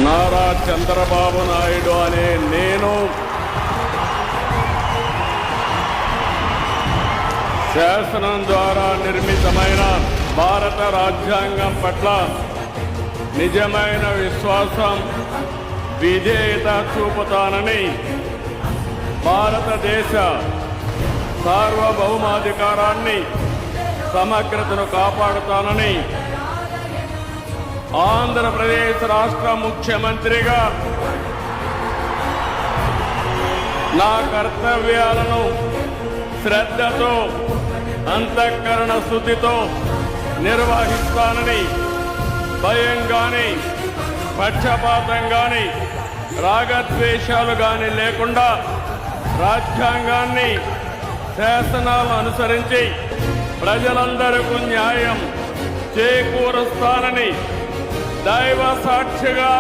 నారా చంద్రబాబు నాయుడు అనే నేను శాసనం ద్వారా నిర్మితమైన భారత రాజ్యాంగం పట్ల నిజమైన విశ్వాసం, విధేయత చూపుతానని, భారతదేశ సార్వభౌమాధికారాన్ని, సమగ్రతను కాపాడుతానని ఆంధ్రప్రదేశ్ రాష్ట్ర ముఖ్యమంత్రిగా నా కర్తవ్యాలను శ్రద్ధతో, అంతఃకరణ శుద్ధితో నిర్వహిస్తానని, భయం గాని, పక్షపాతం గాని, రాగద్వేషాలు గాని లేకుండా రాజ్యాంగాన్ని, శాసనాలను అనుసరించి ప్రజలందరికీ న్యాయం చేకూరుస్తానని దైవ సాక్షిగా